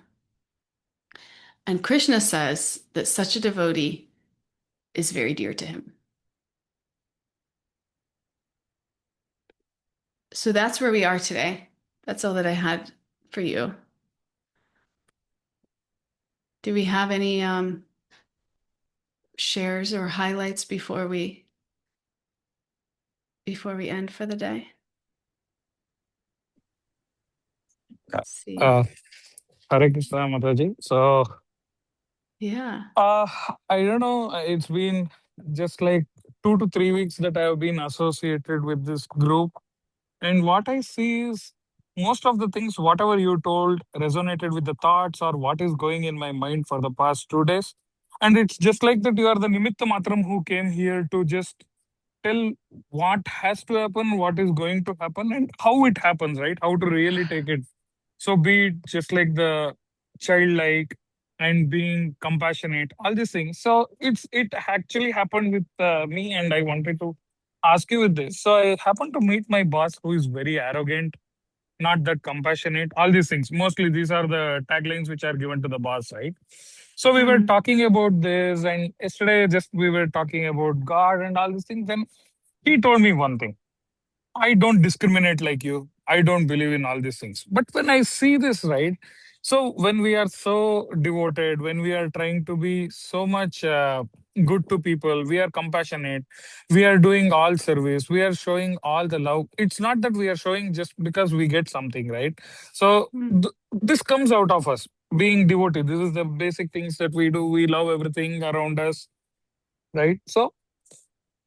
And Krishna says that such a devotee is very dear to him. So that's where we are today. That's all that I had for you. Do we have any shares or highlights before we end for the day? Let's see. Hare Krishna, Mataji. So, Yeah. I don't know, it's been just like 2 to 3 weeks that I have been associated with this group. And what I see is most of the things, whatever you told, resonated with the thoughts or what is going in my mind for the past 2 days. And it's just like that you are the Nimitta Matram who came here to just tell what has to happen, what is going to happen, and how it happens, right? How to really take it. So be it just like the childlike and being compassionate, all these things. So it actually happened with me, and I wanted to ask you with this. So I happened to meet my boss who is very arrogant, not that compassionate, all these things. Mostly these are the taglines which are given to the boss, right? So we were talking about this, and yesterday just we were talking about God and all these things. Then he told me one thing. I don't discriminate like you. I don't believe in all these things. But when I see this, right? So when we are so devoted, when we are trying to be so much good to people, we are compassionate, we are doing all service, we are showing all the love. It's not that we are showing just because we get something, right? So this comes out of us being devoted. This is the basic things that we do. We love everything around us, right? So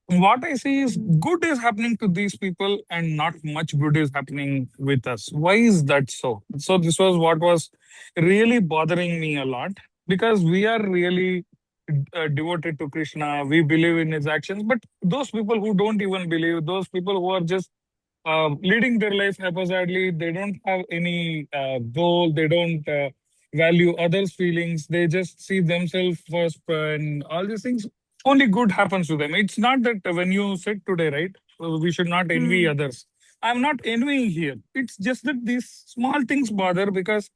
what I see is good is happening to these people and not much good is happening with us. Why is that so? So this was what was really bothering me a lot because we are really devoted to Krishna. We believe in his actions, but those people who don't even believe, those people who are just leading their life haphazardly, they don't have any goal, they don't value others' feelings, they just see themselves first and all these things only good happens to them. It's not that when you said today, right, we should not envy others. I'm not envying here. It's just that these small things bother because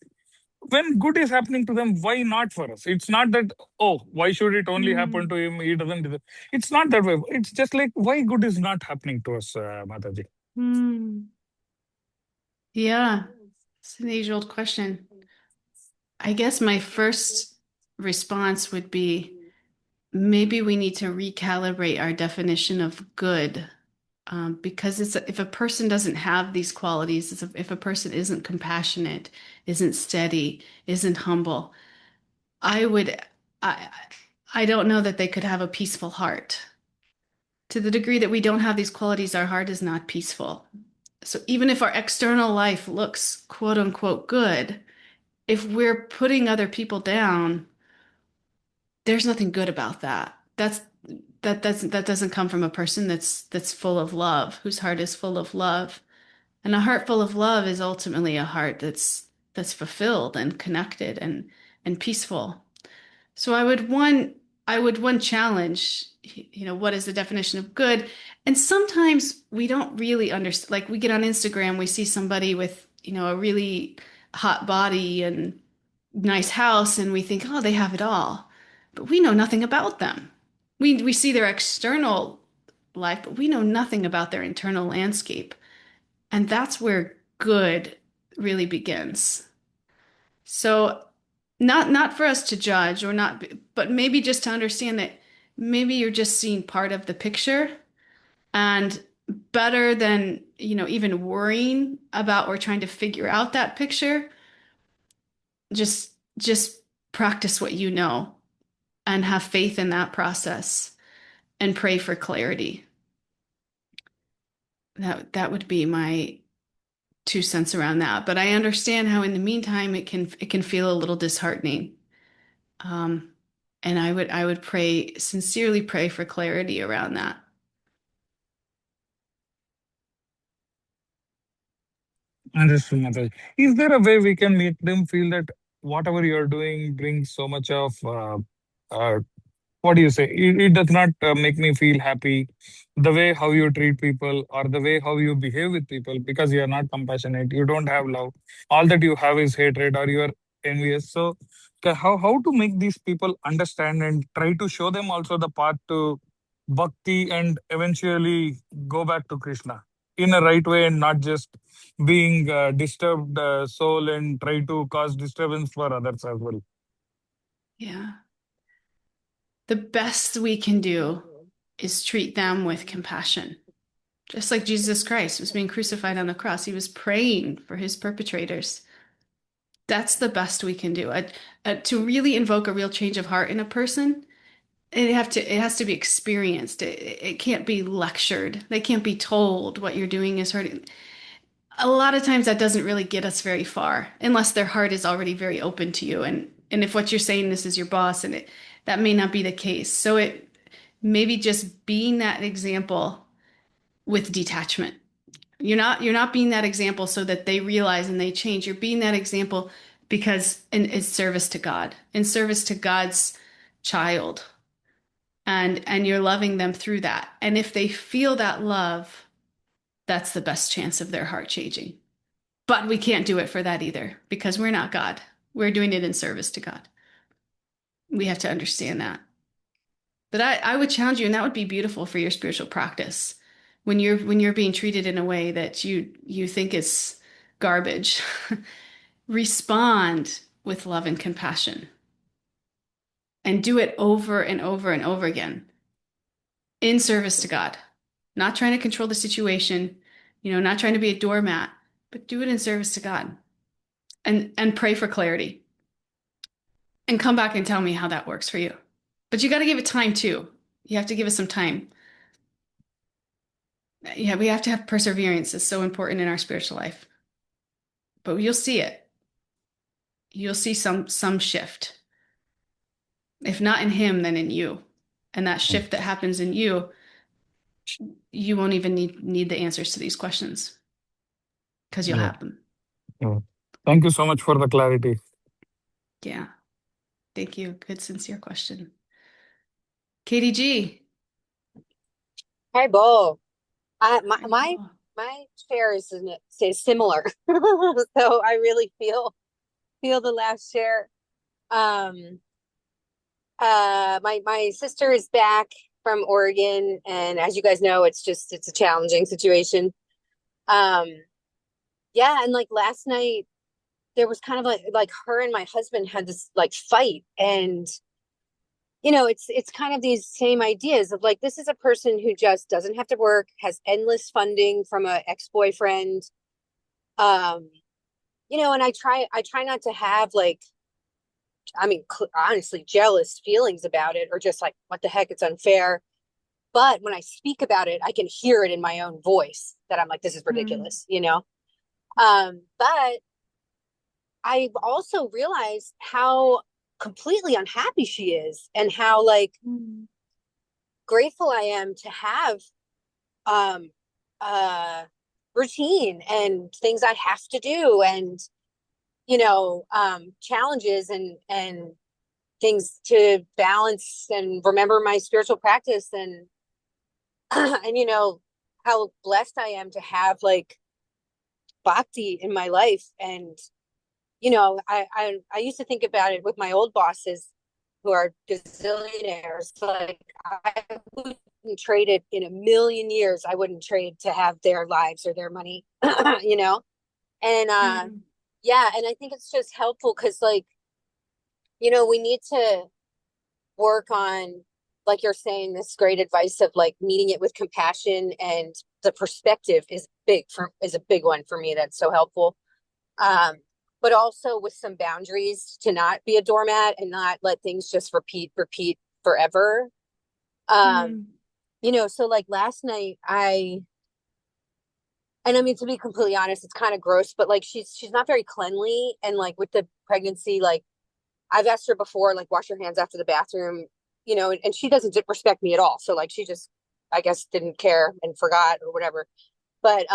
when good is happening to them, why not for us? It's not that, oh, why should it only happen to him? He doesn't deserve. It's not that way. It's just like, why good is not happening to us, Mataji? Yeah, it's an age-old question. I guess my first response would be maybe we need to recalibrate our definition of good. Because if a person doesn't have these qualities, if a person isn't compassionate, isn't steady, isn't humble, I would, I, I don't know that they could have a peaceful heart. To the degree that we don't have these qualities, our heart is not peaceful. So even if our external life looks quote unquote good, if we're putting other people down, there's nothing good about that. That doesn't come from a person that's full of love, whose heart is full of love And a heart full of love is ultimately a heart that's fulfilled and connected and peaceful. So I would one challenge, what is the definition of good? And sometimes we don't really understand. Like we get on Instagram, we see somebody with, a really hot body and nice house, and we think, oh, they have it all. But we know nothing about them. We see their external life, but we know nothing about their internal landscape. And that's where good really begins. So not for us to judge or not, but maybe just to understand that maybe you're just seeing part of the picture, and better than, even worrying about or trying to figure out that picture, just practice what you know and have faith in that process and pray for clarity. That would be my 2 cents around that. But I understand how in the meantime it can feel a little disheartening. Um, and I would sincerely pray for clarity around that. Understood, Mataji. Is there a way we can make them feel that whatever you're doing brings so much of uh, what do you say? It does not make me feel happy. The way how you treat people or the way how you behave with people, because you are not compassionate, you don't have love. All that you have is hatred or you are envious. So, how to make these people understand and try to show them also the path to bhakti and eventually go back to Krishna in a right way and not just being disturbed soul and try to cause disturbance for others as well. Yeah. The best we can do is treat them with compassion. Just like Jesus Christ was being crucified on the cross, he was praying for his perpetrators. That's the best we can do. To really invoke a real change of heart in a person, it has to be experienced. It can't be lectured. They can't be told what you're doing is hurting. A lot of times that doesn't really get us very far unless their heart is already very open to you. And if what you're saying, this is your boss, and that may not be the case. So it maybe just being that example with detachment. You're not being that example so that they realize and they change. You're being that example because in service to God, in service to God's child. And you're loving them through that. And if they feel that love, that's the best chance of their heart changing. But we can't do it for that either because we're not God. We're doing it in service to God. We have to understand that. But I would challenge you, and that would be beautiful for your spiritual practice. When you're being treated in a way that you think is garbage, respond with love and compassion. And do it over and over and over again in service to God. Not trying to control the situation, not trying to be a doormat, but do it in service to God. And pray for clarity. And come back and tell me how that works for you. But you got to give it time too. You have to give it some time. Yeah, we have to have perseverance. It's so important in our spiritual life. But you'll see it. You'll see some shift. If not in him, then in you. And that shift that happens in you, you won't even need the answers to these questions because you'll Yeah. have them. Yeah. Thank you so much for the clarity. Yeah. Thank you. Good, sincere question. KDG. Hi, Bo. My Hi, my Paul. my share is similar, so I really feel the last share. Um, my sister is back from Oregon, and as you guys know, it's a challenging situation. Um, yeah, and like last night, there was kind of like her and my husband had this like fight, and it's kind of these same ideas of like, this is a person who just doesn't have to work, has endless funding from a ex-boyfriend. Um, and I try not to have like, I mean, honestly, jealous feelings about it or just like, what the heck, it's unfair. But when I speak about it, I can hear it in my own voice that I'm like, this is ridiculous, But I've also realized how completely unhappy she is and how like grateful I am to have um uh routine and things I have to do, and challenges and things to balance and remember my spiritual practice, and and how blessed I am to have like bhakti in my life. And I used to think about it with my old bosses who are gazillionaires. Like, I wouldn't trade it in a million years. I wouldn't trade to have their lives or their money, And yeah, and I think it's just helpful because, like, we need to work on, like you're saying, this great advice of like meeting it with compassion, and the perspective is a big one for me. That's so helpful. But also with some boundaries to not be a doormat and not let things just repeat forever. So like last night and I mean, to be completely honest, it's kind of gross, but like she's not very cleanly. And like with the pregnancy, like I've asked her before, like, wash your hands after the bathroom, and she doesn't respect me at all. So like she just, I guess, didn't care and forgot or whatever. But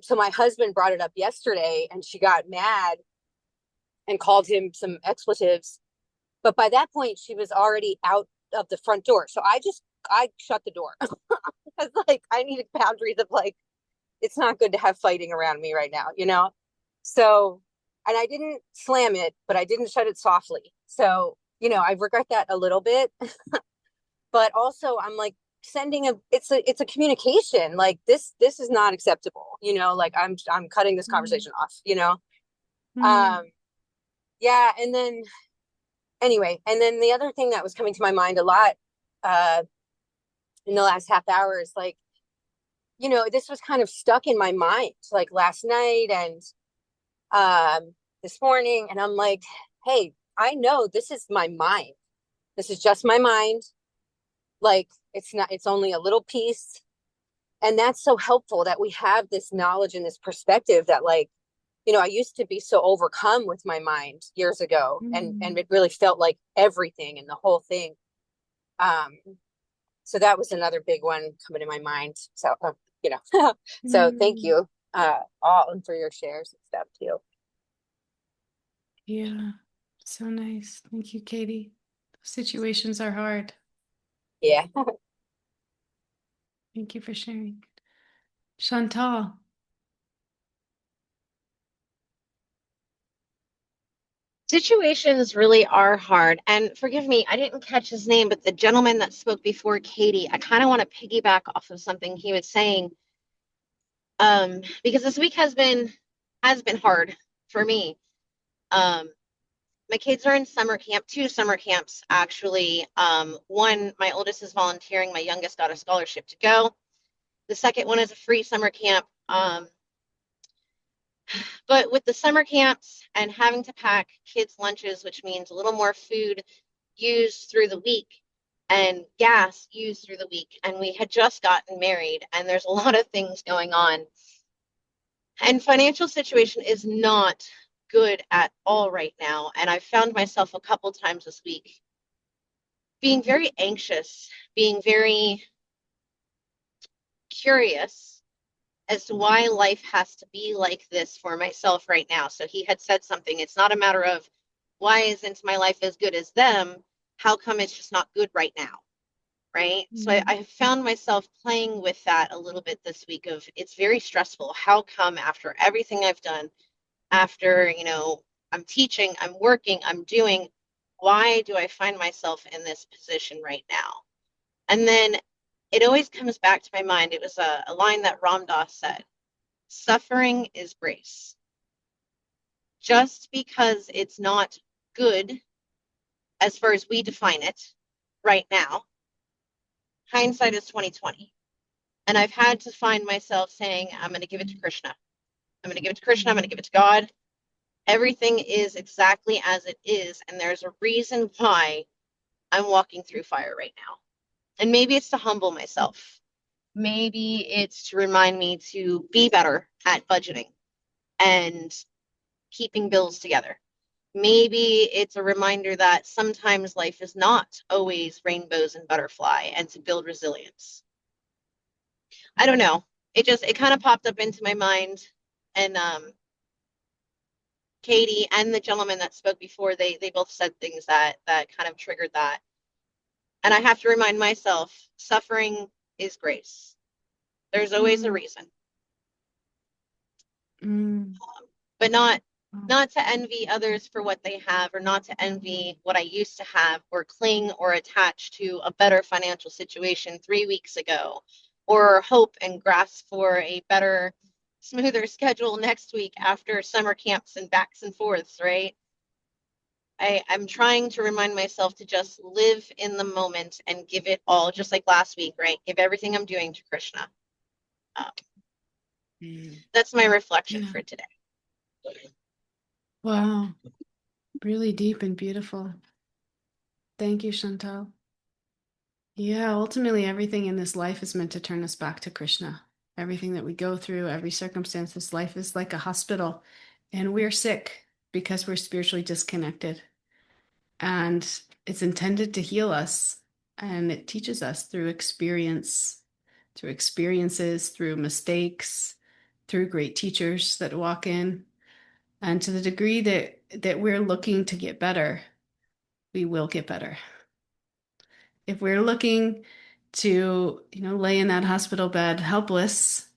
so my husband brought it up yesterday and she got mad and called him some expletives. But by that point, she was already out of the front door. So I shut the door because like I needed boundaries of like, it's not good to have fighting around me right now. So, and I didn't slam it, but I didn't shut it softly. So, I regret that a little bit, but also I'm like sending it's a communication. Like this is not acceptable, like I'm cutting this conversation off, yeah. And then anyway, and then the other thing that was coming to my mind a lot, in the last half hour is like, this was kind of stuck in my mind, like last night and this morning. And I'm like, hey, I know this is my mind. This is just my mind. Like, it's only a little piece. And that's so helpful that we have this knowledge and this perspective that, like, I used to be so overcome with my mind years ago, and it really felt like everything and the whole thing. So that was another big one coming to my mind. So, so thank you all for your shares and stuff too. Yeah, so nice. Thank you, Katie. Situations are hard. Yeah. Thank you for sharing. Chantal. Situations really are hard. And forgive me, I didn't catch his name, but the gentleman that spoke before Katie, I kind of want to piggyback off of something he was saying. Because this week has been hard for me. My kids are in summer camp, 2 summer camps, actually. One, my oldest is volunteering. My youngest got a scholarship to go. The second one is a free summer camp. But with the summer camps and having to pack kids' lunches, which means a little more food used through the week and gas used through the week. And we had just gotten married, and there's a lot of things going on. And financial situation is not good at all right now. And I've found myself a couple times this week being very anxious, being very curious as to why life has to be like this for myself right now. So he had said something. It's not a matter of why isn't my life as good as them? How come it's just not good right now? Right. So I found myself playing with that a little bit this week of it's very stressful. How come after everything I've done, after, I'm teaching, I'm working, I'm doing, why do I find myself in this position right now? And then it always comes back to my mind. It was a line that Ram Dass said, suffering is grace. Just because it's not good as far as we define it right now, hindsight is 2020. And I've had to find myself saying, I'm going to give it to Krishna. I'm going to give it to Krishna. I'm going to give it to God. Everything is exactly as it is. And there's a reason why I'm walking through fire right now. And maybe it's to humble myself. Maybe it's to remind me to be better at budgeting and keeping bills together. Maybe it's a reminder that sometimes life is not always rainbows and butterfly, and to build resilience. I don't know. it kind of popped up into my mind. And Katie and the gentleman that spoke before, they both said things that kind of triggered that. And I have to remind myself, suffering is grace. There's always a reason. But not to envy others for what they have, or not to envy what I used to have, or cling or attach to a better financial situation 3 weeks ago, or hope and grasp for a better, smoother schedule next week after summer camps and backs and forths, right? I'm trying to remind myself to just live in the moment and give it all, just like last week, right? Give everything I'm doing to Krishna. That's my reflection for today. Wow. Really deep and beautiful. Thank you, Chantal. Yeah, ultimately, everything in this life is meant to turn us back to Krishna. Everything that we go through, every circumstance, this life is like a hospital, and we're sick because we're spiritually disconnected. And it's intended to heal us, and it teaches us through experience, through experiences, through mistakes, through great teachers that walk in. And to the degree that we're looking to get better, we will get better. If we're looking to, lay in that hospital bed helpless,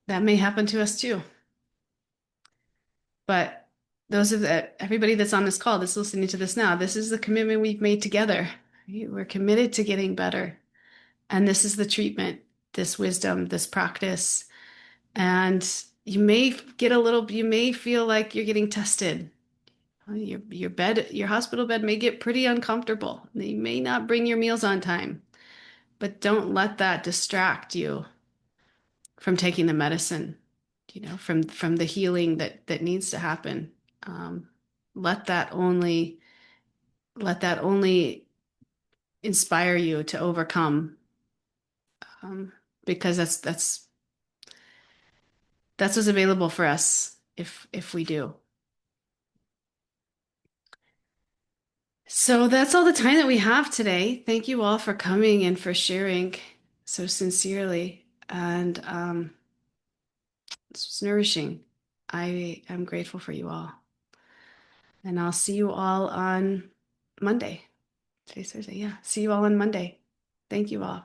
that may happen to us too. But everybody that's on this call, that's listening to this now, this is the commitment we've made together. We're committed to getting better. And this is the treatment, this wisdom, this practice. And you may feel like you're getting tested. Your hospital bed may get pretty uncomfortable. You may not bring your meals on time, but don't let that distract you from taking the medicine, from the healing that needs to happen. Let that only inspire you to overcome, because that's what's available for us if we do. So that's all the time that we have today. Thank you all for coming and for sharing so sincerely. And this was nourishing. I am grateful for you all. And I'll see you all on Monday. Today's Thursday. Yeah. See you all on Monday. Thank you all.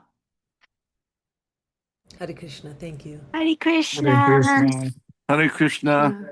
Hare Krishna. Thank you. Hare Hare Krishna. Krishna. Hare Krishna.